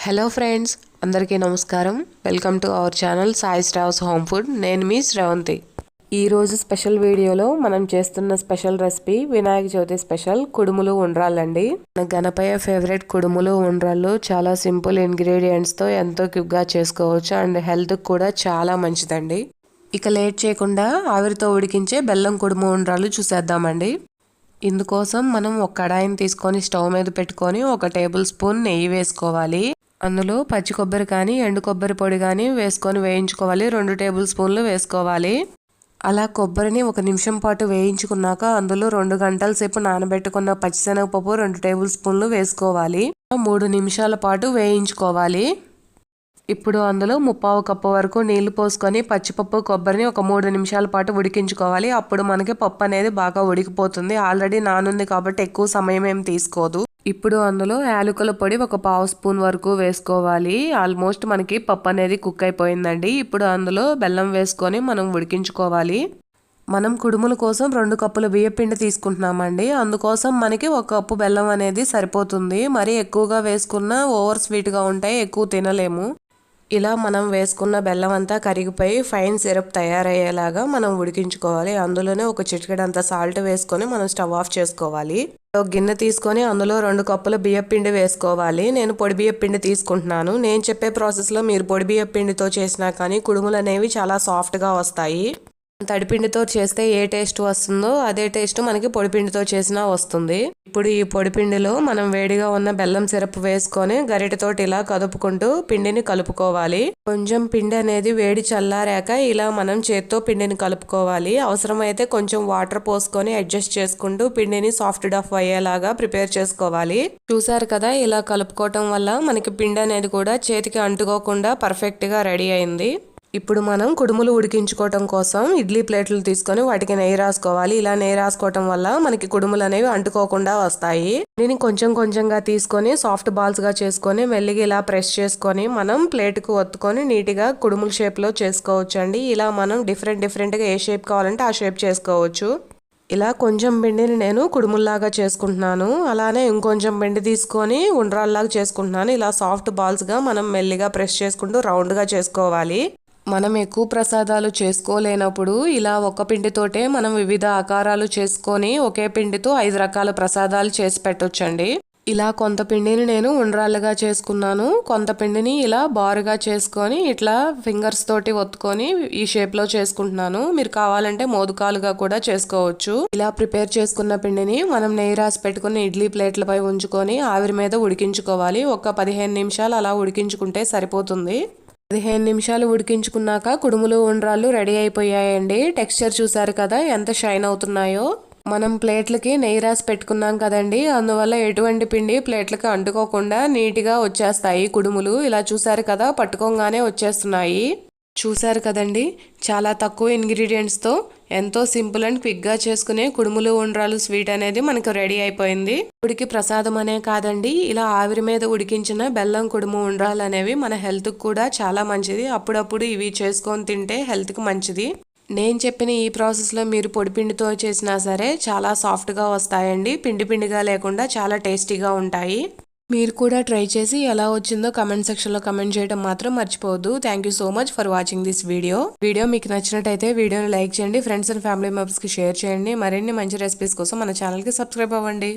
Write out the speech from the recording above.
Hello friends, అందరికీ నమస్కారం. Welcome to our channel Sai staves home food. నేను మీ శ్రవంతి. ఈరోజు స్పెషల్ వీడియోలో మనం చేస్తున్న special recipe Vinayaka Chavithi special కుడుములు ఉండ్రాళ్ళండి. మన గణపయ్య ఫేవరెట్ కుడుములు ఉండ్రాళ్ళు చాలా సింపుల్ ఇంగ్రీడియంట్స్తో ఎంతో క్విక్గా చేసుకోవచ్చు అండ్ హెల్త్కి కూడా చాలా మంచిదండి. ఇక లేట్ చేయకుండా ఆవిరితో ఉడికించే బెల్లం కుడుము ఉండ్రాళ్ళు చూసేద్దామండి. ఇందుకోసం మనం ఒక కడాయిని తీసుకొని స్టవ్ మీద పెట్టుకొని 1 టేబుల్ స్పూన్ నెయ్యి వేసుకోవాలి. అందులో పచ్చి కొబ్బరి కానీ ఎండు కొబ్బరి పొడి కానీ వేసుకొని వేయించుకోవాలి. 2 టేబుల్ స్పూన్లు వేసుకోవాలి. అలా కొబ్బరిని 1 నిమిషం పాటు వేయించుకున్నాక అందులో 2 గంటల సేపు నానబెట్టుకున్న పచ్చిశనగపప్పు 2 టేబుల్ స్పూన్లు వేసుకోవాలి. 3 నిమిషాల పాటు వేయించుకోవాలి. ఇప్పుడు అందులో 1/4 కప్పు వరకు నీళ్లు పోసుకొని పచ్చిపప్పు కొబ్బరిని 3 నిమిషాల పాటు ఉడికించుకోవాలి. అప్పుడు మనకి పప్పు అనేది బాగా ఉడికిపోతుంది. ఆల్రెడీ నానుంది కాబట్టి ఎక్కువ సమయం ఏం తీసుకోదు. ఇప్పుడు అందులో యాలకుల పొడి 1/2 స్పూన్ వరకు వేసుకోవాలి. ఆల్మోస్ట్ మనకి పప్పు అనేది కుక్ అయిపోయిందండి. ఇప్పుడు అందులో బెల్లం వేసుకొని మనం ఉడికించుకోవాలి. మనం కుడుముల కోసం 2 కప్పుల బియ్యపిండి తీసుకుంటున్నామండి. అందుకోసం మనకి 1 కప్పు బెల్లం అనేది సరిపోతుంది. మరీ ఎక్కువగా వేసుకున్న ఓవర్ స్వీట్గా ఉంటాయి, ఎక్కువ తినలేము. ఇలా మనం వేసుకున్న బెల్లం అంతా కరిగిపోయి ఫైన్ సిరప్ తయారయ్యేలాగా మనం ఉడికించుకోవాలి. అందులోనే 1 చిటికెడంత సాల్ట్ వేసుకొని మనం స్టవ్ ఆఫ్ చేసుకోవాలి. ఒక గిన్నె తీసుకొని అందులో 2 కప్పుల బియ్యపిండి వేసుకోవాలి. నేను పొడి బియ్యపిండి తీసుకుంటున్నాను. నేను చెప్పే ప్రాసెస్లో మీరు పొడి బియ్యపిండితో చేసినా కానీ కుడుములు అనేవి చాలా సాఫ్ట్గా వస్తాయి. తడిపిండితో చేస్తే ఏ టేస్ట్ వస్తుందో అదే టేస్ట్ మనకి పొడిపిండితో చేసినా వస్తుంది. ఇప్పుడు ఈ పొడిపిండిలో మనం వేడిగా ఉన్న బెల్లం సిరప్ వేసుకొని గరిటెతోటి ఇలా కదుపుకుంటూ పిండిని కలుపుకోవాలి. కొంచెం పిండి అనేది వేడి చల్లారాక ఇలా మనం చేత్తో పిండిని కలుపుకోవాలి. అవసరమైతే కొంచెం వాటర్ పోసుకొని అడ్జస్ట్ చేసుకుంటూ పిండిని సాఫ్ట్ డఫ్ అయ్యేలాగా ప్రిపేర్ చేసుకోవాలి. చూసారు కదా, ఇలా కలుపుకోవటం వల్ల మనకి పిండి అనేది కూడా చేతికి అంటుకోకుండా పర్ఫెక్ట్ గా రెడీ అయింది. ఇప్పుడు మనం కుడుములు ఉడికించుకోవటం కోసం ఇడ్లీ ప్లేట్లు తీసుకొని వాటికి నెయ్యి రాసుకోవాలి. ఇలా నెయ్యి రాసుకోవటం వల్ల మనకి కుడుములు అనేవి అంటుకోకుండా వస్తాయి. దీన్ని కొంచెం కొంచెంగా తీసుకొని సాఫ్ట్ బాల్స్ గా చేసుకొని మెల్లిగా ఇలా ప్రెస్ చేసుకొని మనం ప్లేట్కు ఒత్తుకొని నీట్గా కుడుముల షేప్ లో చేసుకోవచ్చు అండి. ఇలా మనం డిఫరెంట్ గా ఏ షేప్ కావాలంటే ఆ షేప్ చేసుకోవచ్చు. ఇలా కొంచెం పిండిని నేను కుడుముల్లాగా చేసుకుంటున్నాను. అలానే ఇంకొంచెం పిండి తీసుకొని ఉండ్రాల్లాగా చేసుకుంటున్నాను. ఇలా సాఫ్ట్ బాల్స్ గా మనం మెల్లిగా ప్రెస్ చేసుకుంటూ రౌండ్ గా చేసుకోవాలి. మనం ఎక్కువ ప్రసాదాలు చేసుకోలేనప్పుడు ఇలా ఒక పిండితోటే మనం వివిధ ఆకారాలు చేసుకొని ఒకే పిండితో 5 రకాల ప్రసాదాలు చేసి పెట్టొచ్చండి. ఇలా కొంత పిండిని నేను ఉండ్రాళ్ళుగా చేసుకున్నాను. కొంత పిండిని ఇలా బారుగా చేసుకొని ఇట్లా ఫింగర్స్ తోటి ఒత్తుకొని ఈ షేప్ లో చేసుకుంటున్నాను. మీరు కావాలంటే మోదకాలుగా కూడా చేసుకోవచ్చు. ఇలా ప్రిపేర్ చేసుకున్న పిండిని మనం నెయ్యి రాసి పెట్టుకుని ఇడ్లీ ప్లేట్లపై ఉంచుకొని ఆవిరి మీద ఉడికించుకోవాలి. 15 నిమిషాలు అలా ఉడికించుకుంటే సరిపోతుంది. 15 నిమిషాలు ఉడికించుకున్నాక కుడుములు ఉండ్రాళ్ళు రెడీ అయిపోయాయండి. టెక్స్చర్ చూసారు కదా ఎంత షైన్ అవుతున్నాయో. మనం ప్లేట్లకి నెయ్యి రాసి పెట్టుకున్నాం కదండి, అందువల్ల ఎటువంటి పిండి ప్లేట్లకి అంటుకోకుండా నీట్గా వచ్చేస్తాయి కుడుములు. ఇలా చూసారు కదా, పట్టుకోగానే వచ్చేస్తున్నాయి. చూసారు కదండి, చాలా తక్కువ ఇంగ్రీడియంట్స్తో ఎంతో సింపుల్ అండ్ క్విక్గా చేసుకునే కుడుములు ఉండ్రాలు స్వీట్ అనేది మనకు రెడీ అయిపోయింది. ఉడికి ప్రసాదం అనే కాదండి, ఇలా ఆవిరి మీద ఉడికించిన బెల్లం కుడుము ఉండ్రాలు అనేవి మన హెల్త్కి కూడా చాలా మంచిది. అప్పుడప్పుడు ఇవి చేసుకొని తింటే హెల్త్కి మంచిది. నేను చెప్పిన ఈ ప్రాసెస్లో మీరు పొడిపిండితో చేసినా సరే చాలా సాఫ్ట్గా వస్తాయండి. పిండిగా లేకుండా చాలా టేస్టీగా ఉంటాయి. మీరు కూడా ట్రై చేసి ఎలా వచ్చిందో కమెంట్ సెక్షన్లో కమెంట్ చేయడం మాత్రం మర్చిపోవద్దు. Thank you so much for watching this video మీకు నచ్చినట్టయితే వీడియోని లైక్ చేయండి, ఫ్రెండ్స్ అండ్ ఫ్యామిలీ మెంబర్స్కి షేర్ చేయండి. మరిన్ని మంచి రెసిపీస్ కోసం మన ఛానల్కి సబ్స్క్రైబ్ అవ్వండి.